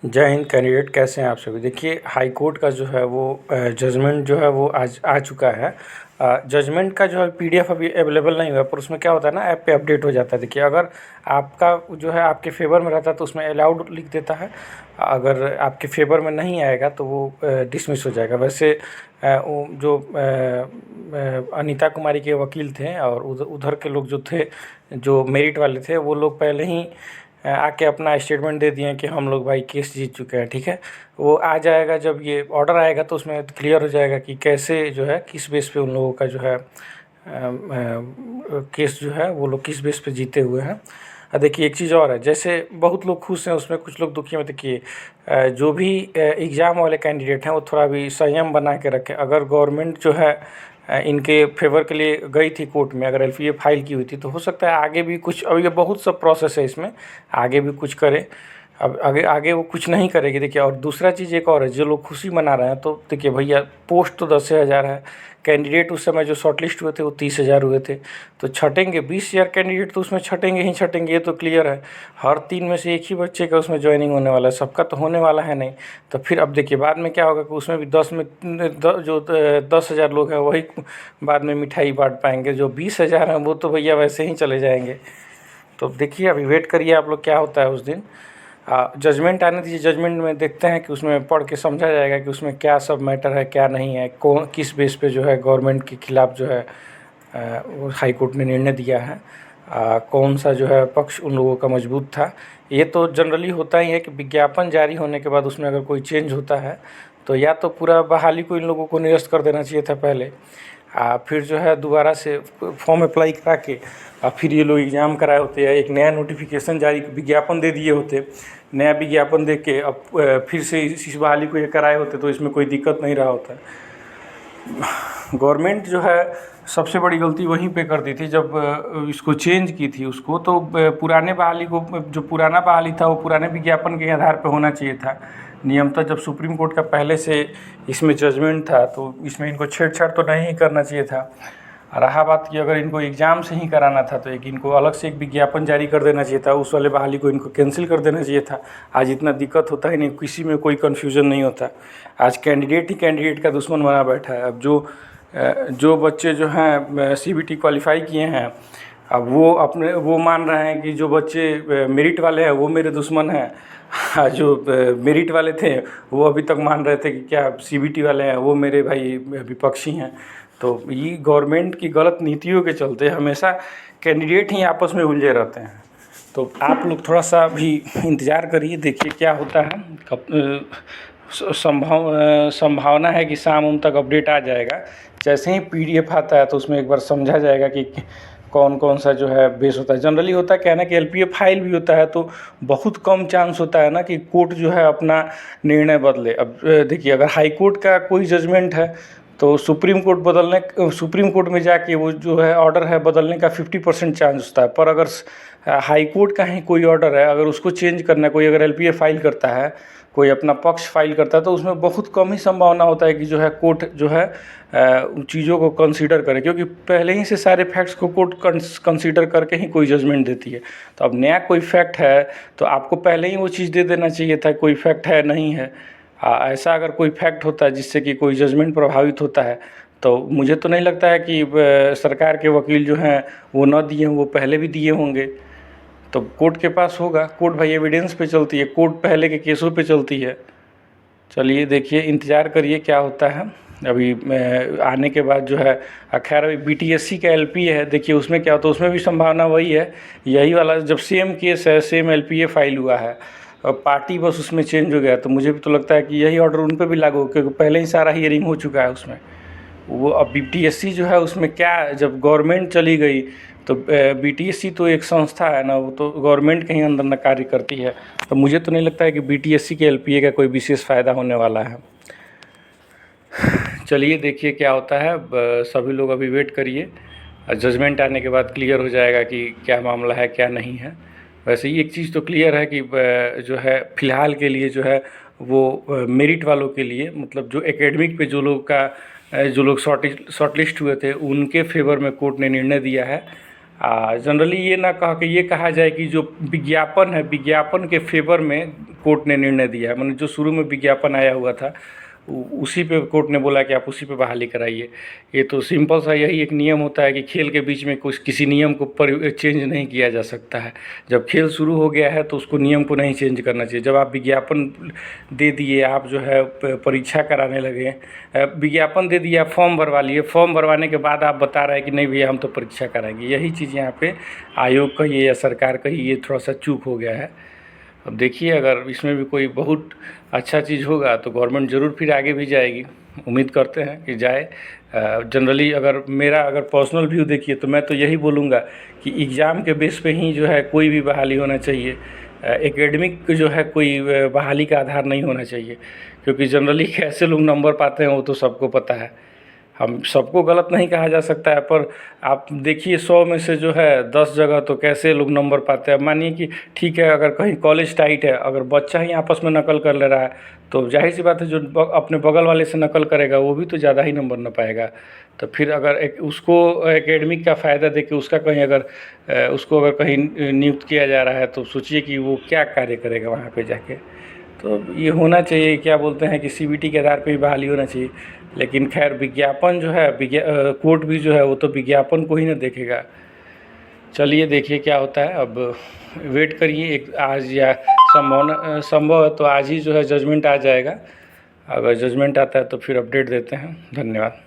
जय हिंद कैंडिडेट, कैसे हैं आप सभी। देखिए, हाई कोर्ट का जो है वो जजमेंट जो है वो आज आ चुका है। जजमेंट का जो है पीडीएफ अभी अवेलेबल नहीं हुआ, पर उसमें क्या होता है ना, ऐप पे अपडेट हो जाता है। देखिए, अगर आपका जो है आपके फेवर में रहता है तो उसमें अलाउड लिख देता है। अगर आपके फेवर में नहीं आएगा तो वो डिसमिस हो जाएगा। वैसे वो जो अनीता कुमारी के वकील थे और उधर के लोग जो थे, जो मेरिट वाले थे, वो लोग पहले ही आके अपना स्टेटमेंट दे दिए हैं कि हम लोग भाई केस जीत चुके हैं। ठीक है, वो आ जाएगा, जब ये ऑर्डर आएगा तो उसमें क्लियर हो जाएगा कि कैसे जो है, किस बेस पे उन लोगों का जो है केस जो है वो लोग किस बेस पे जीते हुए हैं। देखिए, एक चीज़ और है, जैसे बहुत लोग खुश हैं उसमें, कुछ लोग दुखी हैं। देखिए, जो भी एग्ज़ाम वाले कैंडिडेट हैं वो थोड़ा भी संयम बना के रखें। अगर गवर्नमेंट जो है इनके फेवर के लिए गई थी कोर्ट में, अगर एलपीए फाइल की हुई थी, तो हो सकता है आगे भी कुछ, अब ये बहुत सब प्रोसेस है इसमें, आगे भी कुछ करे। अब आगे आगे वो कुछ नहीं करेगी। देखिए, और दूसरा चीज़ एक और है, जो लोग खुशी मना रहे हैं, तो देखिए भैया, पोस्ट तो 10,000 है, कैंडिडेट उस समय जो शॉर्टलिस्ट हुए थे वो 30,000 हुए थे, तो छटेंगे 20,000 कैंडिडेट, तो उसमें छटेंगे ही छटेंगे, ये तो क्लियर है। हर 3 में से एक ही बच्चे का उसमें ज्वाइनिंग होने वाला है, सबका तो होने वाला है नहीं। तो फिर अब देखिए बाद में क्या होगा कि उसमें भी 10 में जो 10,000 लोग हैं वही बाद में मिठाई बांट पाएंगे। जो 20,000 हैं वो तो भैया वैसे ही चले जाएंगे। तो देखिए, अभी वेट करिए आप लोग क्या होता है उस दिन। जजमेंट आने दीजिए, जजमेंट में देखते हैं कि उसमें पढ़ के समझा जाएगा कि उसमें क्या सब मैटर है, क्या नहीं है, कौन किस बेस पे जो है गवर्नमेंट के खिलाफ जो है वो हाई कोर्ट ने निर्णय दिया है। कौन सा जो है पक्ष उन लोगों का मजबूत था। ये तो जनरली होता ही है कि विज्ञापन जारी होने के बाद उसमें अगर कोई चेंज होता है तो या तो पूरा बहाली को इन लोगों को निरस्त कर देना चाहिए था पहले, फिर जो है दोबारा से फॉर्म अप्लाई करा के फिर ये लोग एग्ज़ाम कराए होते, या एक नया नोटिफिकेशन जारी, विज्ञापन दे दिए होते, नया विज्ञापन दे के अब फिर से इस बहाली को ये कराए होते, तो इसमें कोई दिक्कत नहीं रहा होता। गवर्नमेंट जो है सबसे बड़ी गलती वहीं पे कर दी थी जब इसको चेंज की थी उसको, तो पुराने बहाली को, जो पुराना बहाली था वो पुराने विज्ञापन के आधार पे होना चाहिए था। नियमतः जब सुप्रीम कोर्ट का पहले से इसमें जजमेंट था तो इसमें इनको छेड़छाड़ तो नहीं करना चाहिए था। रहा बात कि अगर इनको एग्ज़ाम से ही कराना था तो इनको अलग से एक विज्ञापन जारी कर देना चाहिए था, उस वाले बहाली को इनको कैंसिल कर देना चाहिए था। आज इतना दिक्कत होता ही नहीं, किसी में कोई कन्फ्यूज़न नहीं होता। आज कैंडिडेट ही कैंडिडेट का दुश्मन बना बैठा है। अब जो बच्चे जो हैं सीबीटी क्वालिफाई किए हैं, अब वो मान रहे हैं कि जो बच्चे मेरिट वाले हैं वो मेरे दुश्मन हैं। जो मेरिट वाले थे वो अभी तक मान रहे थे कि क्या सीबीटी वाले हैं वो मेरे भाई विपक्षी हैं। तो ये गवर्नमेंट की गलत नीतियों के चलते हमेशा कैंडिडेट ही आपस में उलझे रहते हैं। तो आप लोग थोड़ा सा भी इंतज़ार करिए, देखिए क्या होता है। कब संभावना है कि शाम उन तक अपडेट आ जाएगा। जैसे ही पीडीएफ आता है तो उसमें एक बार समझा जाएगा कि कौन कौन सा जो है बेस होता है। जनरली होता है क्या है ना कि एलपीए फाइल भी होता है तो बहुत कम चांस होता है ना कि कोर्ट जो है अपना निर्णय बदले। अब देखिए, अगर हाई कोर्ट का कोई जजमेंट है तो सुप्रीम कोर्ट में जाके वो जो है ऑर्डर है बदलने का 50% चांस होता है। पर अगर हाई कोर्ट का ही कोई ऑर्डर है, अगर उसको चेंज करना है, कोई अगर एलपीए फाइल करता है, कोई अपना पक्ष फाइल करता है, तो उसमें बहुत कम ही संभावना होता है कि जो है कोर्ट जो है चीज़ों को कंसीडर करे, क्योंकि पहले ही से सारे फैक्ट्स को कोर्ट कंसीडर करके ही कोई जजमेंट देती है। तो अब नया कोई फैक्ट है तो आपको पहले ही वो चीज़ दे देना चाहिए था, कोई फैक्ट है नहीं है। ऐसा अगर कोई फैक्ट होता है जिससे कि कोई जजमेंट प्रभावित होता है, तो मुझे तो नहीं लगता है कि सरकार के वकील जो हैं वो न दिए हों, वो पहले भी दिए होंगे। तो कोर्ट के पास होगा, कोर्ट भाई एविडेंस पे चलती है, कोर्ट पहले के केसों पे चलती है। चलिए देखिए, इंतज़ार करिए क्या होता है। अभी आने के बाद जो है, खैर अभी बीटीएससी का एलपीए है, देखिए उसमें क्या होता है, उसमें भी संभावना वही है, यही वाला जब सेम केस है, सेम एलपीए फाइल हुआ है, पार्टी बस उसमें चेंज हो गया, तो मुझे भी तो लगता है कि यही ऑर्डर उन पर भी लागू हो, क्योंकि पहले ही सारा हियरिंग हो चुका है उसमें। वो अब बीटीएससी जो है उसमें क्या, जब गवर्नमेंट चली गई तो बीटीएससी तो एक संस्था है ना, वो तो गवर्नमेंट के ही अंदर न कार्य करती है। तो मुझे तो नहीं लगता है कि बीटीएससी के एलपीए का कोई विशेष फ़ायदा होने वाला है। चलिए देखिए क्या होता है। सभी लोग अभी वेट करिए, जजमेंट आने के बाद क्लियर हो जाएगा कि क्या मामला है क्या नहीं है। वैसे ही एक चीज़ तो क्लियर है कि जो है फ़िलहाल के लिए जो है वो मेरिट वालों के लिए, मतलब जो एकेडमिक पे जो लोग शॉर्टलिस्ट हुए थे उनके फेवर में कोर्ट ने निर्णय दिया है। जनरली ये ना कह के ये कहा जाए कि जो विज्ञापन है, विज्ञापन के फेवर में कोर्ट ने निर्णय दिया है। मतलब जो शुरू में विज्ञापन आया हुआ था उसी पे कोर्ट ने बोला कि आप उसी पे बहाली कराइए। ये तो सिंपल सा यही एक नियम होता है कि खेल के बीच में कुछ किसी नियम को चेंज नहीं किया जा सकता है। जब खेल शुरू हो गया है तो उसको नियम को नहीं चेंज करना चाहिए। जब आप विज्ञापन दे दिए, आप जो है परीक्षा कराने लगे, विज्ञापन दे दिया, फॉर्म भरवा लिए, फॉर्म भरवाने के बाद आप बता रहे हैं कि नहीं भैया हम तो परीक्षा कराएंगे। यही चीज़ यहाँ पे आयोग कहिए या सरकार कहिए, ये थोड़ा सा चूक हो गया है। अब देखिए अगर इसमें भी कोई बहुत अच्छा चीज़ होगा तो गवर्नमेंट ज़रूर फिर आगे भी जाएगी। उम्मीद करते हैं कि जाए। जनरली अगर मेरा पर्सनल व्यू देखिए तो मैं तो यही बोलूँगा कि एग्ज़ाम के बेस पे ही जो है कोई भी बहाली होना चाहिए। एकेडमिक जो है कोई बहाली का आधार नहीं होना चाहिए, क्योंकि जनरली कैसे लोग नंबर पाते हैं वो तो सबको पता है। हम सबको गलत नहीं कहा जा सकता है, पर आप देखिए 100 में से जो है 10 जगह तो कैसे लोग नंबर पाते हैं। मानिए कि ठीक है, अगर कहीं कॉलेज टाइट है, अगर बच्चा ही आपस में नकल कर ले रहा है तो जाहिर सी बात है जो अपने बगल वाले से नकल करेगा वो भी तो ज़्यादा ही नंबर न पाएगा। तो फिर अगर उसको एकेडमिक का फ़ायदा दे के उसका कहीं अगर उसको अगर कहीं नियुक्त किया जा रहा है तो सोचिए कि वो क्या कार्य करेगा वहाँ पे जाके। तो ये होना चाहिए, क्या बोलते हैं कि सीबीटी के आधार पे ही बहाली होना चाहिए। लेकिन खैर विज्ञापन जो है कोर्ट भी जो है वो तो विज्ञापन को ही ना देखेगा। चलिए देखिए क्या होता है। अब वेट करिए, एक आज या संभव है तो आज ही जो है जजमेंट आ जाएगा। अगर जजमेंट आता है तो फिर अपडेट देते हैं। धन्यवाद।